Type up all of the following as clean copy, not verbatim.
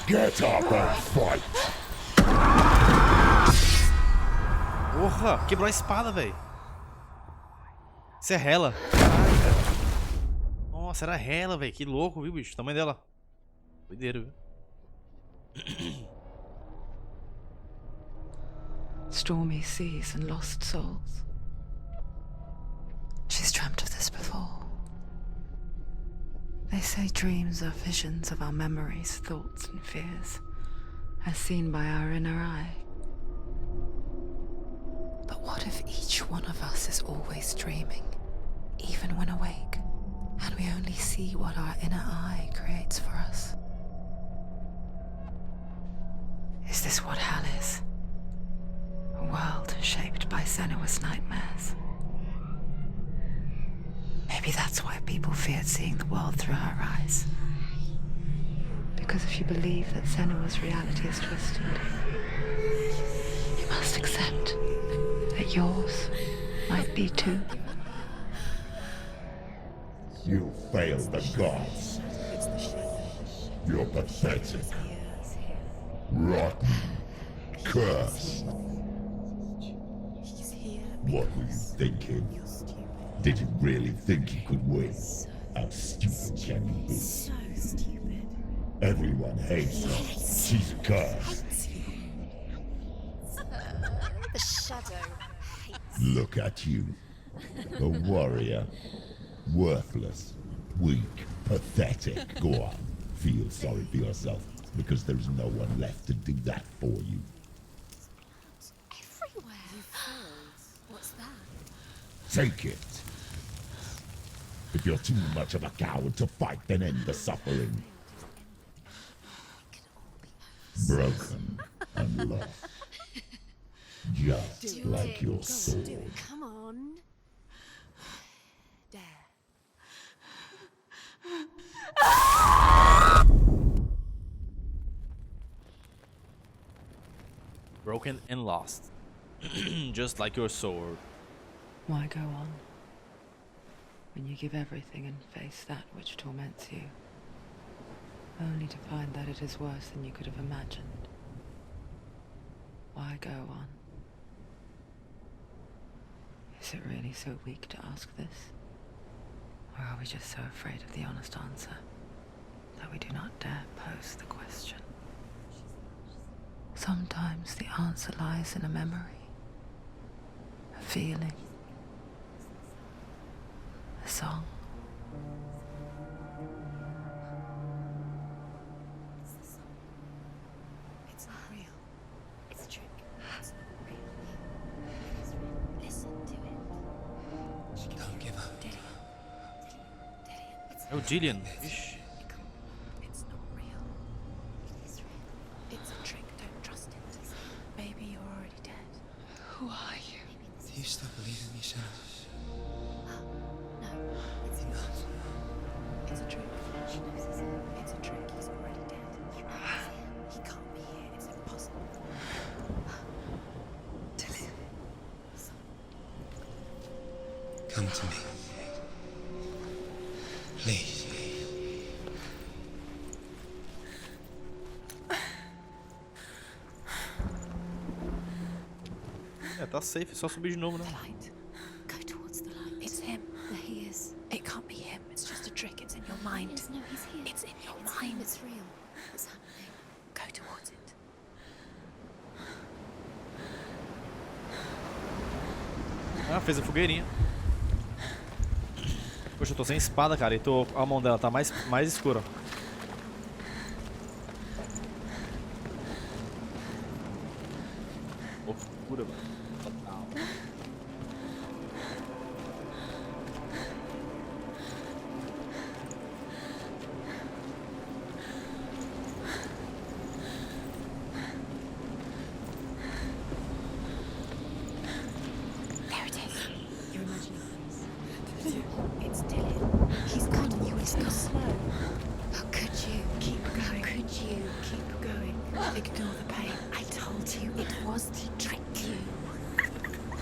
Get up and fight! Porra, quebrou a espada, velho. Isso é Hela. Caraca. Nossa, era Hela, velho. Que louco, viu, bicho? O tamanho dela. Doideiro, viu? Stormy seas and lost souls. She's dreamt of this before. They say dreams are visions of our memories, thoughts and fears, as seen by our inner eye. But what if each one of us is always dreaming, even when awake, and we only see what our inner eye creates for us? Is this what hell is? A world shaped by Senua's nightmares. Maybe that's why people feared seeing the world through her eyes. Because if you believe that Senua's reality is twisted, you must accept that yours might be too. You failed the gods. You're pathetic. Rotten. Cursed. What were you thinking? Did you really think you could win? How stupid can you be? So stupid. Everyone hates her. She's cursed. The shadow hates. Look at you. A warrior. Worthless. Weak. Pathetic. Go on. Feel sorry for yourself, because there's no one left to do that for you. Everywhere. You failed. What's that? Take it. If you're too much of a coward to fight, then end the suffering. Broken and lost. Just like your soul. Come on. Dare. Broken and lost. Just like your sword. Why go on when you give everything and face that which torments you, only to find that it is worse than you could have imagined? Why go on? Is it really so weak to ask this? Or are we just so afraid of the honest answer that we do not dare pose the question? Sometimes the answer lies in a memory, a feeling, a song. It's not real. It's a trick. It's not real. It is real. Listen to it. Don't give up. Did it? It's Oh, Jillian. Ixi. It's not real. It is real. It's a trick. Don't trust it. Maybe you're already dead. Who are you? Do you still believe in me, Senua? No, it's Enough. It's a trick. She knows it's him. It's a trick. He's already dead. He can't be here. It's impossible. Come to me. Please. É, tá safe, só subir de novo, né? The light. Go towards the light. It's him. There he is. It can't be him. It's just a trick. It's in your mind. Yes, no, he's here. It's in your mind. It's real. What's happening? Go towards it. Ah, fez a fogueirinha. Poxa, eu tô sem espada, cara, e a mão dela tá mais escura. Loucura, mano. Total. There it is. You're imagining this. It's Dylan. He's got you. It's not slow. How could you? Keep going. How could you? Keep going. Ignore the pain. I told you it was to trick you.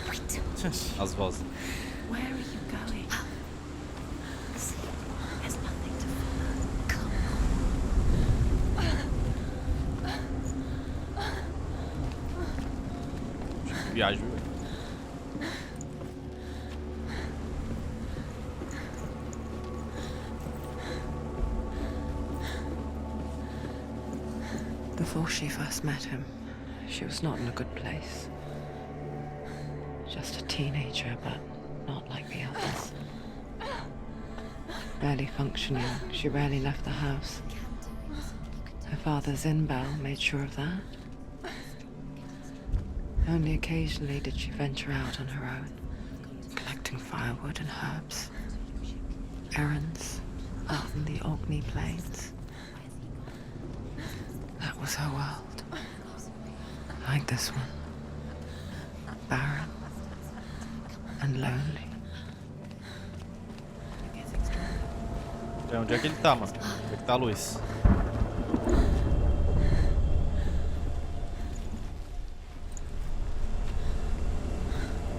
Wait. As vozes. Where are you going? See, there's nothing to follow. Come on. viagem, viu? Before she first met him, she was not in a good place. Just a teenager, but not like the others. Barely functioning, she rarely left the house. Her father's in-bell made sure of that. Only occasionally did she venture out on her own, collecting firewood and herbs. Errands out in the Orkney Plains. That was her world. Like this one. Barren and lonely. Onde é que ele tá, mano? Onde é que tá a luz?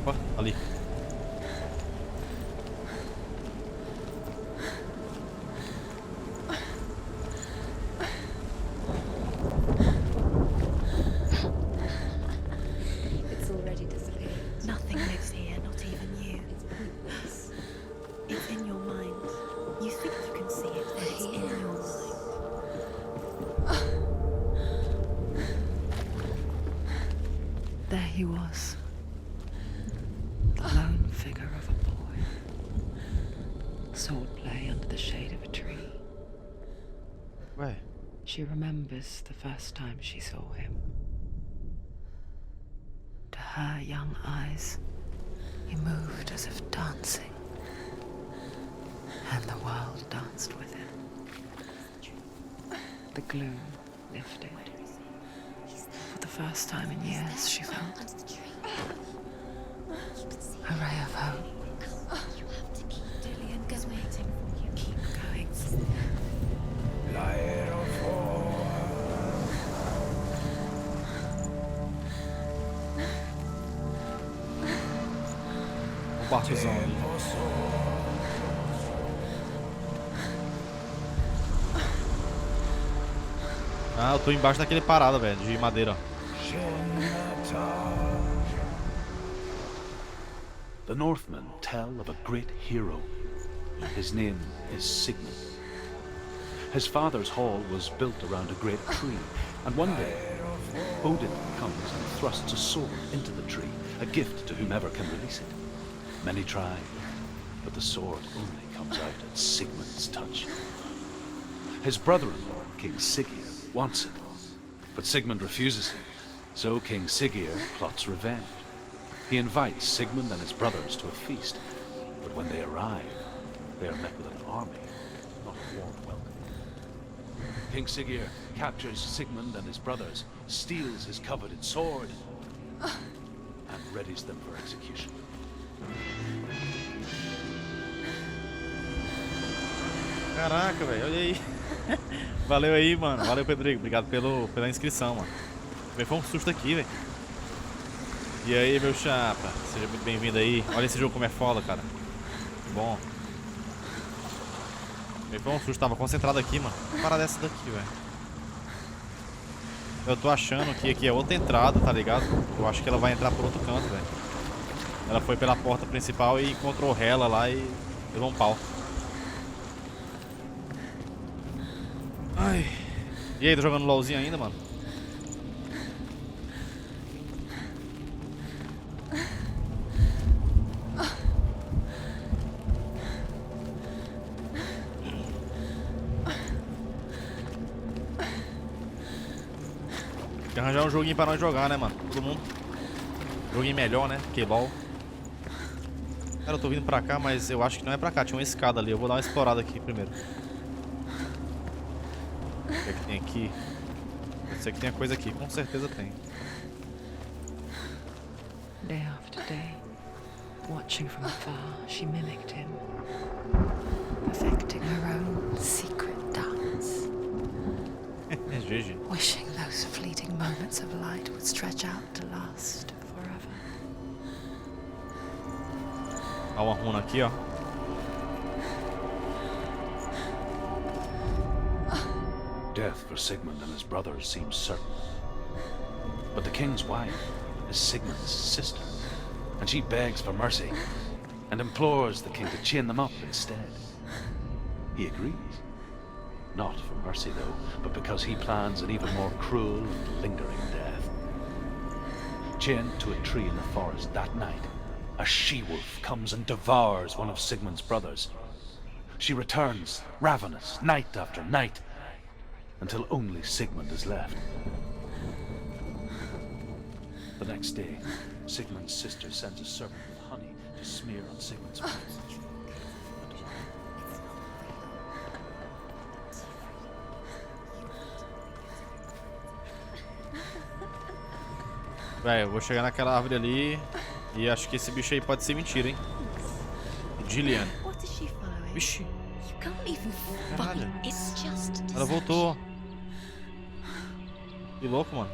Opa, ali. It's already disappeared. Nothing lives here, not even you. It's in your mind. You think you can see it, but it's in your mind. There he was. The lone figure of a boy. Swordplay under the shade of a tree. Ué, She remembers the first time she saw him. To her young eyes, he moved as if dancing. And the world danced with him. The gloom lifted. For the first time in years, she felt a ray of hope. You have to keep Dillian waiting for you. Keep going. um barcozão ali. Ah, eu tô embaixo daquele parada, velho, de madeira, ó. The Northmen tell of a great hero. His name is Sigmund. His father's hall was built around a great tree, and one day Odin comes and thrusts a sword into the tree, a gift to whomever can release it. Many try, but the sword only comes out at Sigmund's touch. His brother-in-law, King Siggeir, wants it, but Sigmund refuses it, so King Siggeir plots revenge. He invites Sigmund and his brothers to a feast, but when they arrive, they are met with an army, not a warm welcome. King Siggeir captures Sigmund and his brothers, steals his coveted sword, and readies them for execution. Caraca, velho, olha aí. Valeu aí, mano. Valeu, Pedrigo. Obrigado pela inscrição, mano. Foi um susto aqui, velho. E aí, meu chapa. Seja muito bem-vindo aí. Olha esse jogo como é foda, cara. Bom. Foi um susto. Tava concentrado aqui, mano. Uma parada dessa daqui, velho. Eu tô achando que aqui é outra entrada, tá ligado? Eu acho que ela vai entrar por outro canto, velho. Ela foi pela porta principal e encontrou Hela lá e levou um pau. Ai. E aí, tá jogando LOLzinho ainda, mano? Tem que arranjar um joguinho pra nós jogar, né, mano? Todo mundo. Joguinho melhor, né? Que LOL. Cara, eu tô vindo pra cá, mas eu acho que não é pra cá. Tinha uma escada ali. Eu vou dar uma explorada aqui primeiro. O que é que tem aqui? Eu sei que tem coisa aqui, com certeza tem. Day after day, watching from afar, she mimicked him, perfecting her own secret dance, É GG. wishing those fleeting moments of light would stretch out to last forever. Olha uma runa aqui, ó. Death for Sigmund and his brothers seems certain. But the king's wife is Sigmund's sister, and she begs for mercy and implores the king to chain them up instead. He agrees. Not for mercy, though, but because he plans an even more cruel and lingering death. Chained to a tree in the forest that night, a she-wolf comes and devours one of Sigmund's brothers. She returns, ravenous, night after night, until only Sigmund is left. The next day, Sigmund's sister sends a serpent with honey to smear on Sigmund's face. Véi, eu vou chegar naquela árvore ali e acho que esse bicho aí pode ser mentira, hein? Gillian. What is she following? Vixe, You can't even Caralho. follow. It's just ela voltou. Que louco, mano.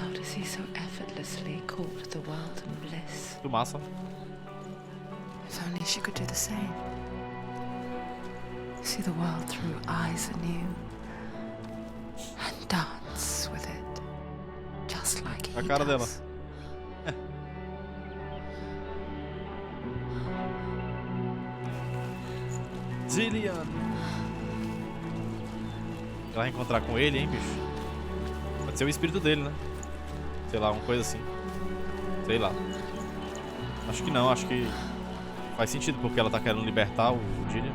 How does he so effortlessly court the world and bliss? Que massa. If only she could do the same. See the world through eyes anew. And dance with it. Just like he A cara dela. does. Gillian. Ela vai encontrar com ele, hein, bicho? Pode ser o espírito dele, né? Sei lá, uma coisa assim. Sei lá. Acho que não, acho que faz sentido porque ela tá querendo libertar o Gillian.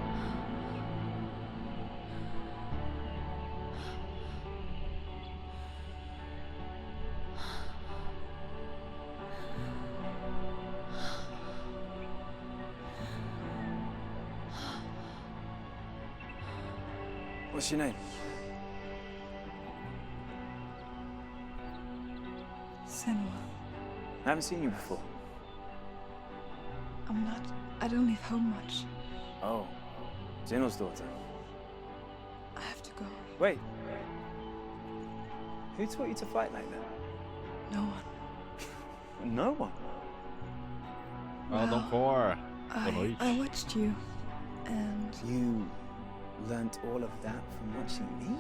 What's your name? Senua. I haven't seen you before. I'm not. I don't leave home much. Oh, Zeno's daughter. I have to go. Wait. Who taught you to fight like that? No one. No one. Fala, Dom Cor. Boa noite. I watched you, and You learnt all of that from watching me?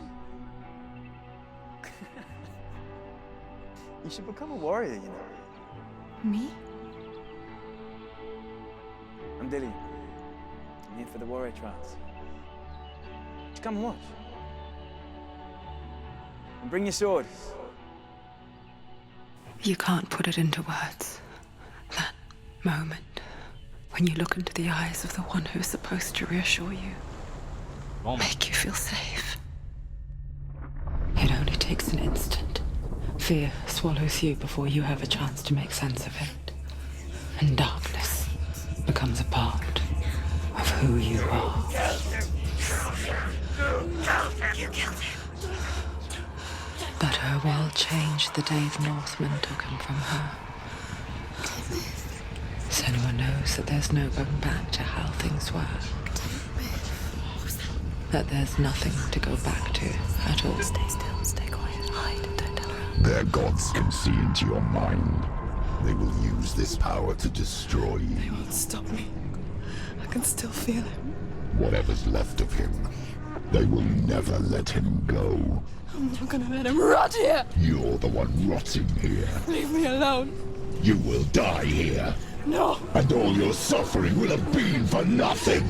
You should become a warrior, you know. me? I'm Dillian. I'm here for the warrior trials. Just come and watch. And bring your sword. You can't put it into words. That moment when you look into the eyes of the one who is supposed to reassure you, Bom, make you feel safe. It only takes an instant. Fear swallows you before you have a chance to make sense of it. And darkness becomes a part of who you are. You killed him. But her world changed the day the Northmen took him from her. Senua knows that there's no going back to how things were. That there's nothing to go back to at all. Stay still, stay quiet, hide, don't tell her. Their gods can see into your mind. They will use this power to destroy They you. won't stop me. I can still feel him. Whatever's left of him, they will never let him go. I'm not gonna let him rot here. You're the one rotting here. Leave me alone. You will die here, No. and all your suffering will have been for nothing.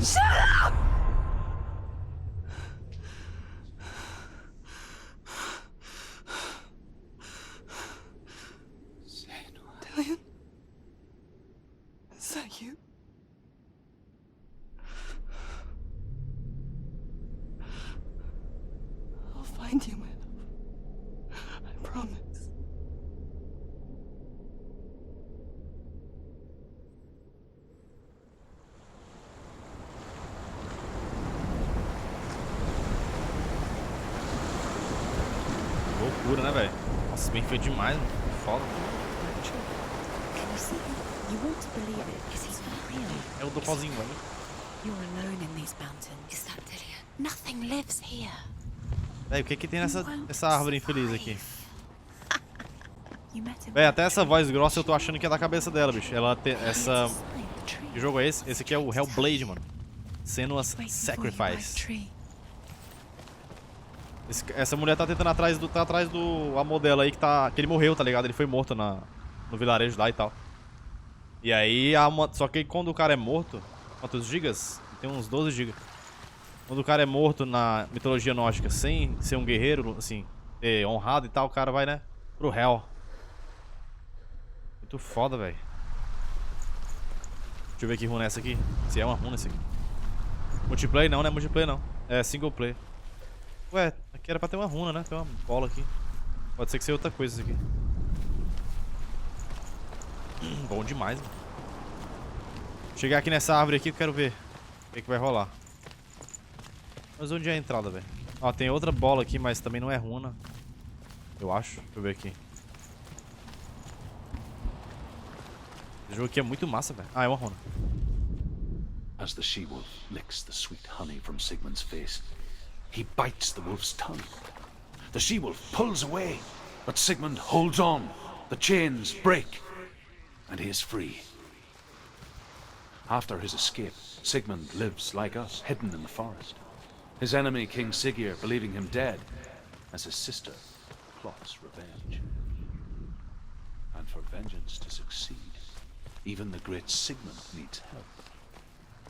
Dillian? Is that you? I'll find you, my love. I promise. loucura, né, velho? Nossa, bem feito demais, mano. Foda. Can you see him? You want to believe it, because he's not real. É o do pauzinho, velho. You're alone in these mountains. Is that Dillian? Nothing lives here. Velho, o que que tem nessa árvore infeliz aqui? You met him. Véi, até essa voz grossa eu tô achando que é da cabeça dela, bicho. Ela tem essa... Que jogo é esse? Esse aqui é o Hellblade, mano. Senua's Sacrifice. Essa mulher tá tentando tá atrás do amor dela aí que ele morreu, tá ligado? Ele foi morto no vilarejo lá e tal. E aí, só que quando o cara é morto, quantos gigas? Tem uns 12 gigas. Quando o cara é morto na mitologia nórdica sem ser um guerreiro, assim, ser honrado e tal, o cara vai, né, pro Hell. Muito foda, velho. Deixa eu ver que runa é essa aqui. Se é uma runa essa aqui. Multiplayer não, né? Multiplayer não. É single player. Ué, aqui era pra ter uma runa, né? Tem uma bola aqui. Pode ser que seja outra coisa isso aqui. Bom demais, mano. Chegar aqui nessa árvore aqui, eu quero ver o que vai rolar. Mas onde é a entrada, velho? Ó, tem outra bola aqui, mas também não é runa. Eu acho. Deixa eu ver aqui. Esse jogo aqui é muito massa, velho. Ah, é uma runa. As the she-wolf licks the sweet honey from Sigmund's face, he bites the wolf's tongue. The she-wolf pulls away, but Sigmund holds on. The chains break, and he is free. After his escape, Sigmund lives like us, hidden in the forest. His enemy, King Siggeir, believing him dead, as his sister plots revenge. And for vengeance to succeed, even the great Sigmund needs help.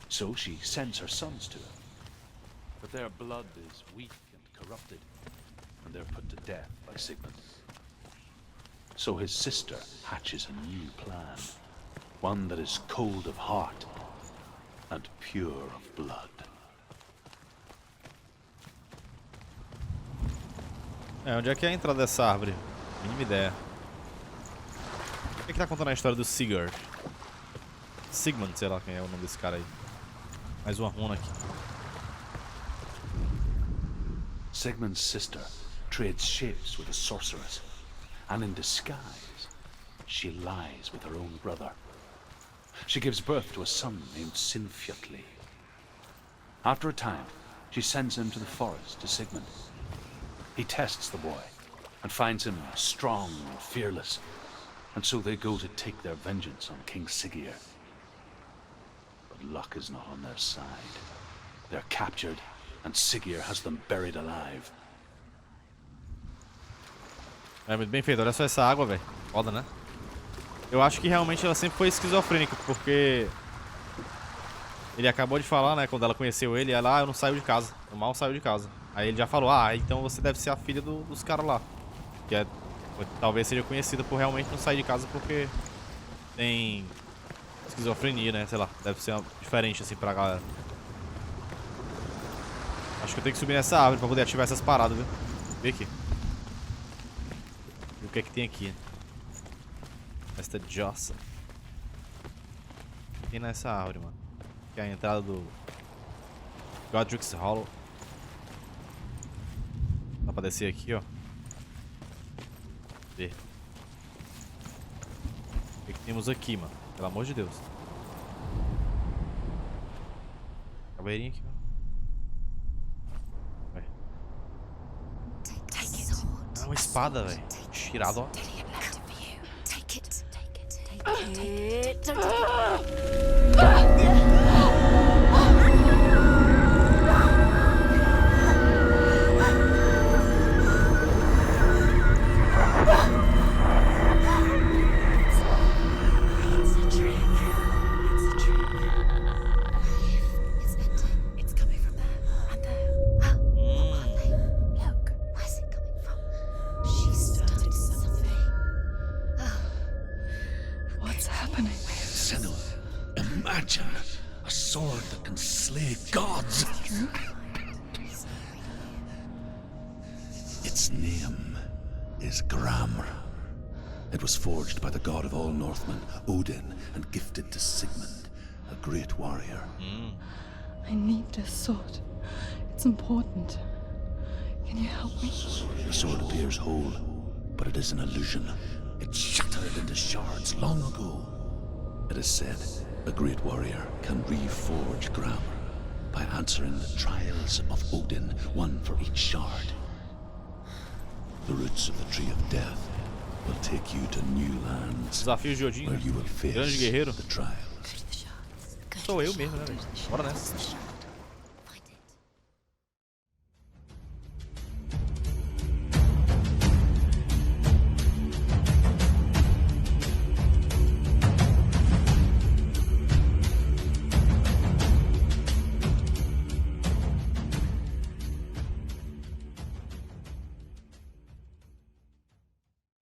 So she sends her sons to him. But their blood is weak and corrupted, and they're put to death by Sigmund. So his sister hatches a new plan, one that is cold of heart and pure of blood. Onde é que é a entrada dessa árvore? Mínima ideia. O que é que tá contando a história do Sigurd? Sigmund, sei lá quem é o nome desse cara aí. Mais uma runa aqui. Sigmund's sister trades shapes with a sorceress, and in disguise, she lies with her own brother. She gives birth to a son named Sinfjotli. After a time, she sends him to the forest to Sigmund. He tests the boy and finds him strong and fearless, and so they go to take their vengeance on King Siggeir. But luck is not on their side. They're captured, and Siggeir has them buried alive. É muito bem feito, olha só essa água, velho. Foda, né? Eu acho que realmente ela sempre foi esquizofrênica, porque ele acabou de falar, né, quando ela conheceu ele, ela, eu não saio de casa, eu mal saio de casa. Aí ele já falou, então você deve ser a filha dos caras lá. Que talvez seja conhecida por realmente não sair de casa porque tem esquizofrenia, né, sei lá, deve ser diferente assim pra galera. Acho que eu tenho que subir nessa árvore pra poder ativar essas paradas, viu? Vê aqui. E o que é que tem aqui? Esta jossa. O que tem nessa árvore, mano? Que é a entrada do Godric's Hollow. Dá pra descer aqui, ó. Ver. O que temos aqui, mano? Pelo amor de Deus. Caveirinha aqui, mano. Vai. É uma espada, velho. Tirado, ó. Imagine a sword that can slay gods. Its name is Gramr. It was forged by the god of all Northmen, Odin, and gifted to Sigmund, a great warrior. I need this sword. It's important. Can you help me? The sword appears whole, but it is an illusion. It shattered into shards long ago. It is said a great warrior can reforge Gramr by answering the trials of Odin, one for each shard. The roots of the Tree of Death will take you to new lands Desafios de Odin, where you will face grande guerreiro. the trials. Sou eu mesmo, né, velho? Bora nessa.